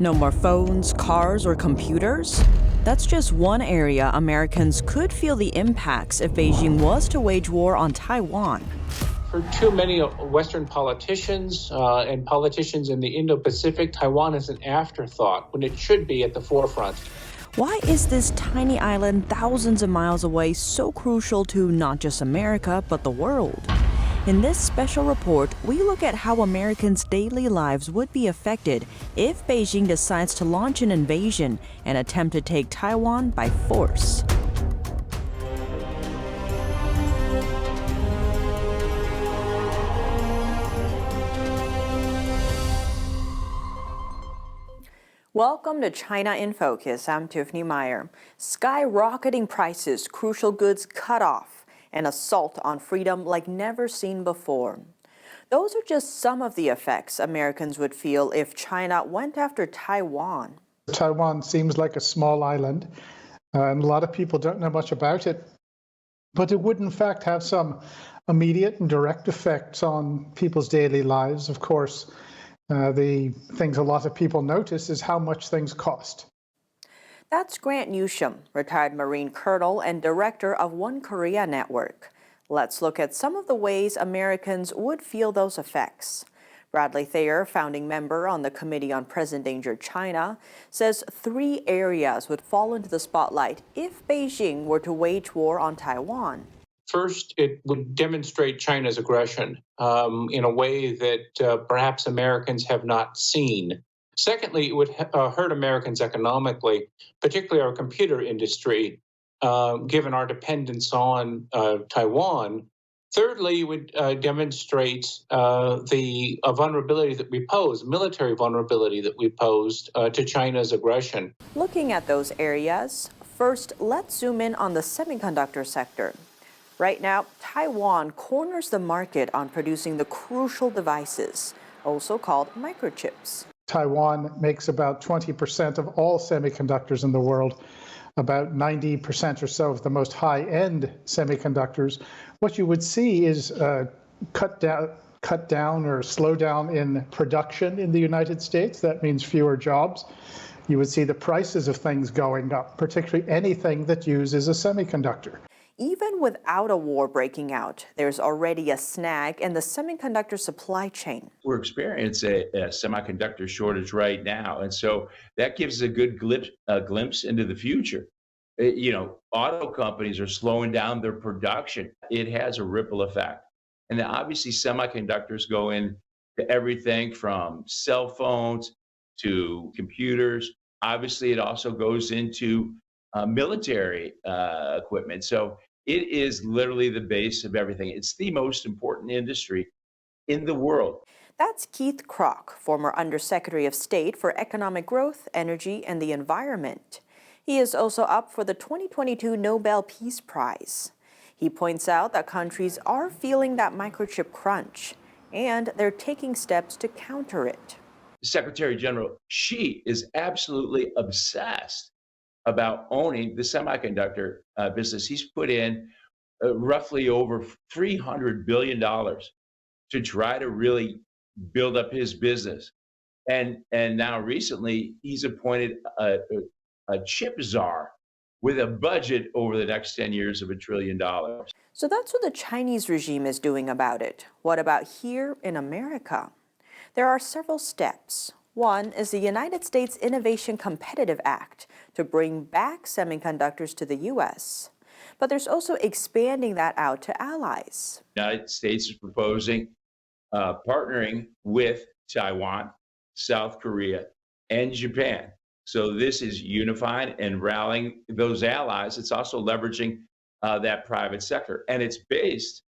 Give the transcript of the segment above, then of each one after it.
No more phones, cars, or computers? That's just one area Americans could feel the impacts if Beijing was to wage war on Taiwan. For too many Western politicians and politicians in the Indo-Pacific, Taiwan is an afterthought when it should be at the forefront. Why is this tiny island thousands of miles away so crucial to not just America, but the world? In this special report, we look at how Americans' daily lives would be affected if Beijing decides to launch an invasion and attempt to take Taiwan by force. Welcome to China in Focus. I'm Tiffany Meyer. Skyrocketing prices, crucial goods cut off, an assault on freedom like never seen before. Those are just some of the effects Americans would feel if China went after Taiwan. Taiwan seems like a small island, and a lot of people don't know much about it. But it would, in fact, have some immediate and direct effects on people's daily lives. Of course, the things a lot of people notice is how much things cost. That's Grant Newsham, retired Marine Colonel and director of One Korea Network. Let's look at some of the ways Americans would feel those effects. Bradley Thayer, founding member on the Committee on Present-Endangered China, says 3 areas would fall into the spotlight if Beijing were to wage war on Taiwan. First, it would demonstrate China's aggression in a way that perhaps Americans have not seen. Secondly, it would hurt Americans economically, particularly our computer industry, given our dependence on Taiwan. Thirdly, it would demonstrate the vulnerability that we pose, military vulnerability that we posed to China's aggression. Looking at those areas, first, let's zoom in on the semiconductor sector. Right now, Taiwan corners the market on producing the crucial devices, also called microchips. Taiwan makes about 20% of all semiconductors in the world, about 90% or so of the most high-end semiconductors. What you would see is cut down or slow down in production in the United States. That means fewer jobs. You would see the prices of things going up, particularly anything that uses a semiconductor. Even without a war breaking out, there's already a snag in the semiconductor supply chain. We're experiencing a semiconductor shortage right now. And so that gives a good glimpse into the future. Auto companies are slowing down their production. It has a ripple effect. And then obviously semiconductors go into everything from cell phones to computers. Obviously, it also goes into military equipment. So it is literally the base of everything. It's the most important industry in the world. That's Keith Krach, former Undersecretary of State for Economic Growth, Energy, and the Environment. He is also up for the 2022 Nobel Peace Prize. He points out that countries are feeling that microchip crunch, and they're taking steps to counter it. Secretary General Xi is absolutely obsessed about owning the semiconductor business. He's put in roughly over $300 billion to try to really build up his business. And now recently, he's appointed a chip czar with a budget over the next 10 years of $1 trillion. So that's what the Chinese regime is doing about it. What about here in America? There are several steps. One is the United States Innovation Competitive Act to bring back semiconductors to the U.S. But there's also expanding that out to allies. The United States is proposing partnering with Taiwan, South Korea, and Japan. So this is unifying and rallying those allies. It's also leveraging that private sector. And it's based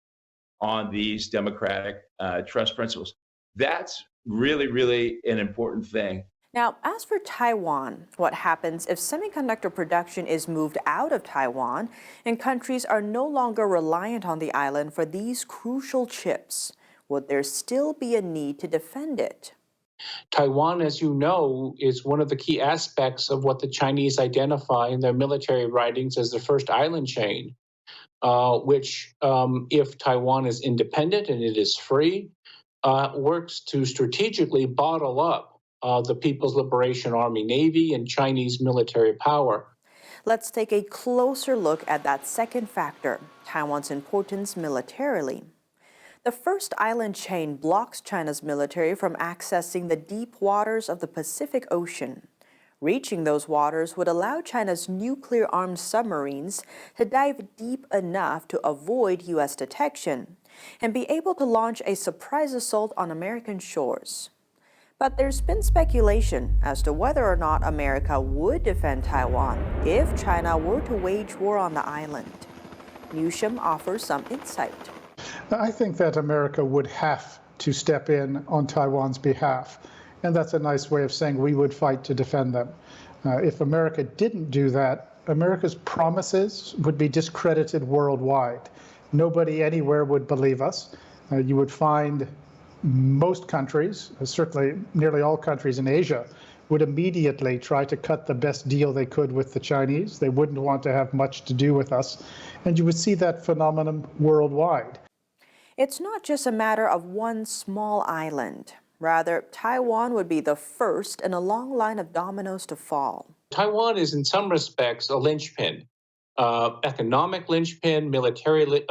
on these democratic trust principles. That's really, really an important thing. Now, as for Taiwan, what happens if semiconductor production is moved out of Taiwan and countries are no longer reliant on the island for these crucial chips? Would there still be a need to defend it? Taiwan, as you know, is one of the key aspects of what the Chinese identify in their military writings as the first island chain, which, if Taiwan is independent and it is free, works to strategically bottle up the People's Liberation Army Navy and Chinese military power. Let's take a closer look at that second factor, Taiwan's importance militarily. The first island chain blocks China's military from accessing the deep waters of the Pacific Ocean. Reaching those waters would allow China's nuclear-armed submarines to dive deep enough to avoid U.S. detection and be able to launch a surprise assault on American shores. But there's been speculation as to whether or not America would defend Taiwan if China were to wage war on the island. Newsham offers some insight. I think that America would have to step in on Taiwan's behalf. And that's a nice way of saying we would fight to defend them. If America didn't do that, America's promises would be discredited worldwide. Nobody anywhere would believe us. You would find most countries, certainly nearly all countries in Asia, would immediately try to cut the best deal they could with the Chinese. They wouldn't want to have much to do with us. And you would see that phenomenon worldwide. It's not just a matter of one small island. Rather, Taiwan would be the first in a long line of dominoes to fall. Taiwan is in some respects a linchpin. Economic linchpin, militarily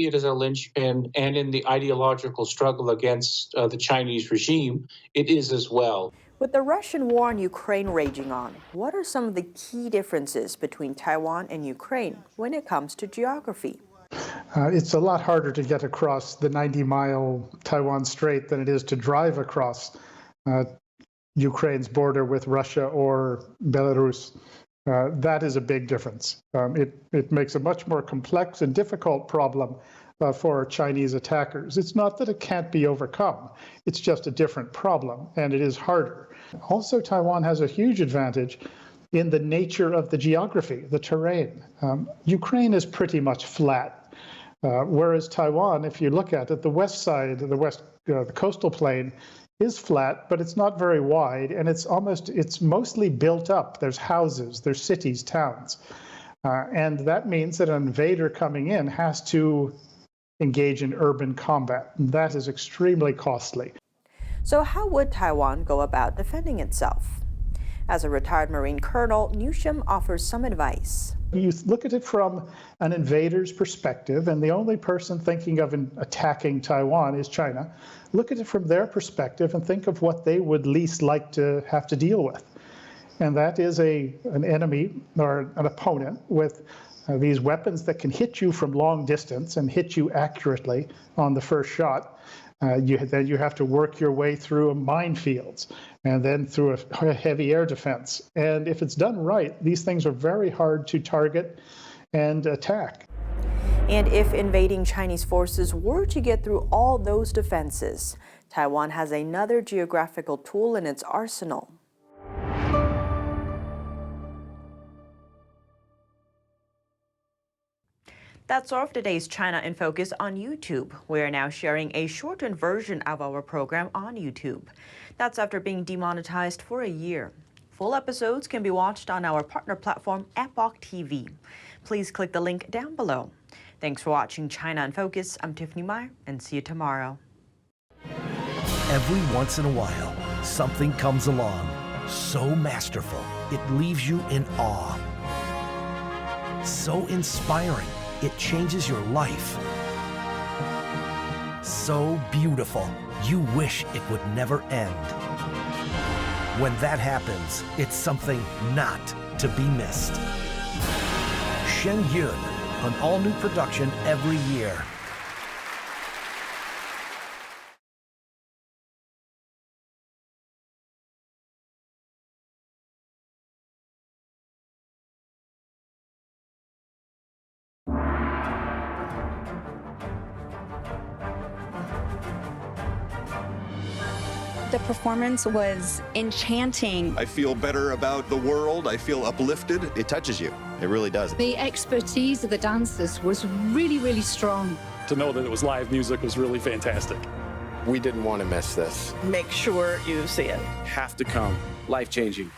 it is a linchpin, and in the ideological struggle against the Chinese regime, it is as well. With the Russian war on Ukraine raging on, what are some of the key differences between Taiwan and Ukraine when it comes to geography? It's a lot harder to get across the 90-mile Taiwan Strait than it is to drive across Ukraine's border with Russia or Belarus. That is a big difference. It makes a much more complex and difficult problem for Chinese attackers. It's not that it can't be overcome. It's just a different problem, and it is harder. Also, Taiwan has a huge advantage in the nature of the geography, the terrain. Ukraine is pretty much flat. Whereas Taiwan, if you look at it, the west side, the coastal plain is flat, but it's not very wide, and it's mostly built up. There's houses, there's cities, towns. And that means that an invader coming in has to engage in urban combat. And that is extremely costly. So how would Taiwan go about defending itself? As a retired Marine colonel, Newsham offers some advice. You look at it from an invader's perspective, and the only person thinking of attacking Taiwan is China. Look at it from their perspective and think of what they would least like to have to deal with. And that is an enemy or an opponent with these weapons that can hit you from long distance and hit you accurately on the first shot. Then you have to work your way through minefields and then through a heavy air defense. And if it's done right, these things are very hard to target and attack. And if invading Chinese forces were to get through all those defenses, Taiwan has another geographical tool in its arsenal. That's all of today's China in Focus on YouTube. We are now sharing a shortened version of our program on YouTube. That's after being demonetized for a year. Full episodes can be watched on our partner platform, Epoch TV. Please click the link down below. Thanks for watching China in Focus. I'm Tiffany Meyer, and see you tomorrow. Every once in a while, something comes along so masterful, it leaves you in awe. So inspiring, it changes your life. So beautiful, you wish it would never end. When that happens, it's something not to be missed. Shen Yun, an all-new production every year. The performance was enchanting. I feel better about the world. I feel uplifted. It touches you. It really does. The expertise of the dancers was really, really strong. To know that it was live music was really fantastic. We didn't want to miss this. Make sure you see it. Have to come. Life-changing.